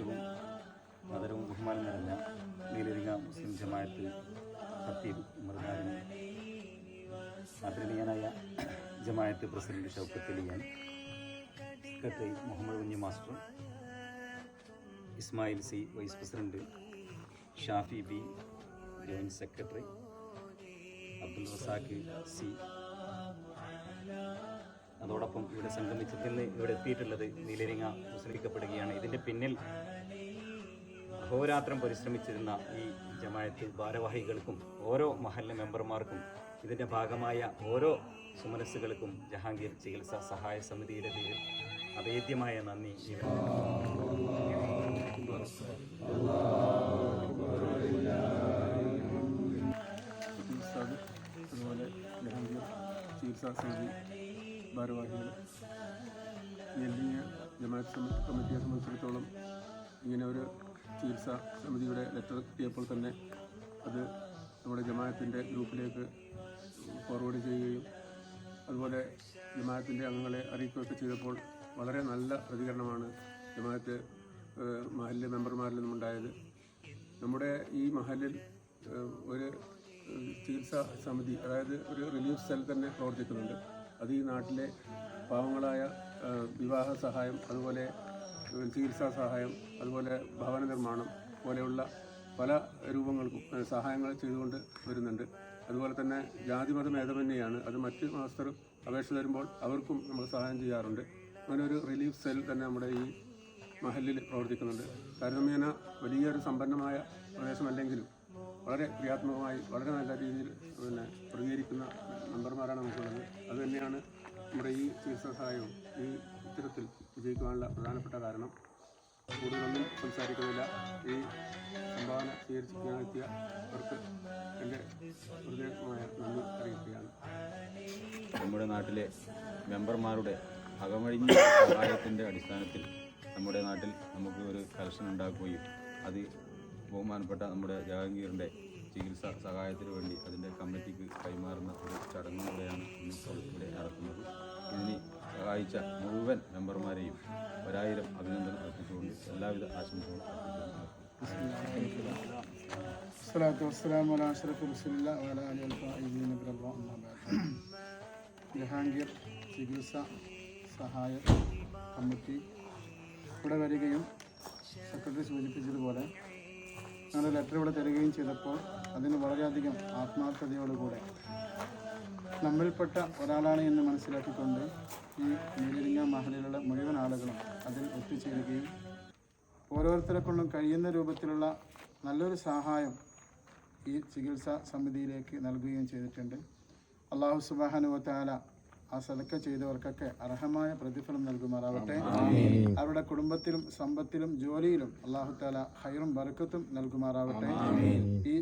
ഏറ്റവും ആദരവും ബഹുമാനം നിറഞ്ഞ നീലരിങ്ങ മുസ്ലിം ജമാഅത്ത് ഖത്തീബ് മറുനാടൻ ആദരണീയനായ ജമാഅത്ത് പ്രസിഡന്റ് ഷൗക്കത്ത് അലിയാൻ, secretary Muhammad Kunhi master, Ismail C vice president, Shafi B joint secretary, Abdul Razak C, അതോടൊപ്പം ഇവിടെ സംഗമിച്ചതിന് ഇവിടെ എത്തിയിട്ടുള്ളത് നീലരിങ്ങ മുസ്ലിക്കപ്പെടുകയാണ്. ഇതിൻ്റെ പിന്നിൽ അഹോരാത്രം പരിശ്രമിച്ചിരുന്ന ഈ ജമാഅത്ത് ഭാരവാഹികൾക്കും ഓരോ മഹല്ല മെമ്പർമാർക്കും ഇതിൻ്റെ ഭാഗമായ ഓരോ സുമനസ്സുകൾക്കും ജഹാംഗീർ ചികിത്സാ സഹായ സമിതിയുടെ പേരിൽ അഭേദ്യമായ നന്ദി. അതുപോലെ ജഹാംഗീർ ചികിത്സാ സമിതി ഭാരവാഹികൾ, നെല്ലിങ്ങ ജമാഅത്ത് കമ്മിറ്റിയെ സംബന്ധിച്ചിടത്തോളം ഇങ്ങനെ ഒരു ചികിത്സാ സമിതിയുടെ ലെറ്റർ കിട്ടിയപ്പോൾ തന്നെ അത് നമ്മുടെ ജമാഅത്തിൻ്റെ ഗ്രൂപ്പിലേക്ക് ഫോർവേഡ് ചെയ്യുകയും അതുപോലെ ജമാഅത്തിൻ്റെ അംഗങ്ങളെ അറിയിക്കുകയൊക്കെ ചെയ്തപ്പോൾ വളരെ നല്ല പ്രതികരണമാണ് ജമാഅത്ത് മഹല്ല് മെമ്പർമാരിൽ നിന്നുണ്ടായത്. നമ്മുടെ ഈ മഹല്ലിൽ ഒരു ചികിത്സാ സമിതി, അതായത് ഒരു റിലീഫ് സെൽ തന്നെ പ്രവർത്തിക്കുന്നുണ്ട്. അത് ഈ നാട്ടിലെ പാവങ്ങളായ വിവാഹ സഹായം, അതുപോലെ ചികിത്സാ സഹായം, അതുപോലെ ഭവന നിർമ്മാണം പോലെയുള്ള പല രൂപങ്ങൾക്കും സഹായങ്ങൾ ചെയ്തുകൊണ്ട് വരുന്നുണ്ട്. അതുപോലെ തന്നെ ജാതിമത ഭേദമന്യെയാണ്, അത് മറ്റ് മാസ്റ്റർ അപേക്ഷ തരുമ്പോൾ അവർക്കും നമ്മൾ സഹായം ചെയ്യാറുണ്ട്. അങ്ങനെ ഒരു റിലീഫ് സെൽ തന്നെ നമ്മുടെ ഈ മഹല്ലിൽ പ്രവർത്തിക്കുന്നുണ്ട്. താരതമ്യേന വലിയൊരു സമ്പന്നമായ പ്രദേശമല്ലെങ്കിലും വളരെ ക്രിയാത്മകമായി വളരെ നല്ല രീതിയിൽ പ്രതികരിക്കുന്ന മെമ്പർമാരാണ് നമുക്കുള്ളത്. അതുതന്നെയാണ് നമ്മുടെ ഈ ചികിത്സാ സഹായവും ഈ ഇത്തരത്തിൽ വിജയിക്കുവാനുള്ള പ്രധാനപ്പെട്ട കാരണം. കൂടുതലൊന്നും സംസാരിക്കുന്നില്ല. ഈ സംഭാവന സ്വീകരിച്ചിരിക്കാനെത്തിയ അവർക്ക് എൻ്റെ ഹൃദയമായ നന്ദി അറിയിക്കുകയാണ്. നമ്മുടെ നാട്ടിലെ മെമ്പർമാരുടെ അകമഴിഞ്ഞ സഹായത്തിൻ്റെ അടിസ്ഥാനത്തിൽ നമ്മുടെ നാട്ടിൽ നമുക്ക് ഒരു കലക്ഷൻ ഉണ്ടാക്കുകയും അത് ബഹുമാനപ്പെട്ട നമ്മുടെ ജഹാംഗീറിൻ്റെ ചികിത്സാ സഹായത്തിന് വേണ്ടി അതിൻ്റെ കമ്മിറ്റിക്ക് കൈമാറുന്ന ഒരു ചടങ്ങിലൂടെയാണ് ഇന്നിപ്പോൾ ഇവിടെ നടക്കുന്നത്. ഇതിന് സഹായിച്ച മുഴുവൻ മെമ്പർമാരെയും 1000 അഭിനന്ദനം അർപ്പിച്ചുകൊണ്ട് എല്ലാവിധ ആശംസകളും ജഹാംഗീർ ചികിത്സാ സഹായ കമ്മിറ്റി ഇവിടെ വരികയും സെക്രട്ടറി സൂചിപ്പിച്ചതുപോലെ ഞങ്ങൾ ലെറ്റർ ഇവിടെ തരികയും ചെയ്തപ്പോൾ അതിന് വളരെയധികം ആത്മാർത്ഥതയോടുകൂടെ നമ്മിൽപ്പെട്ട ഒരാളാണ് എന്ന് മനസ്സിലാക്കിക്കൊണ്ട് ഈ നീലരിങ്ങ മഹലിലുള്ള മുഴുവൻ ആളുകളും അതിൽ ഒത്തുചേരുകയും ഓരോരുത്തരെ കൊണ്ടും കഴിയുന്ന രൂപത്തിലുള്ള നല്ലൊരു സഹായം ഈ ചികിത്സാ സമിതിയിലേക്ക് നൽകുകയും ചെയ്തിട്ടുണ്ട്. അല്ലാഹു സുബ്ഹാനഹു വ തആല ആ സദക്ക ചെയ്തവർക്കൊക്കെ അർഹമായ പ്രതിഫലം നൽകുമാറാവട്ടെ. അവരുടെ കുടുംബത്തിലും സമ്പത്തിലും ജോലിയിലും അല്ലാഹു തആല ഖൈറും ബറക്കത്തും നൽകുമാറാവട്ടെ. ഈ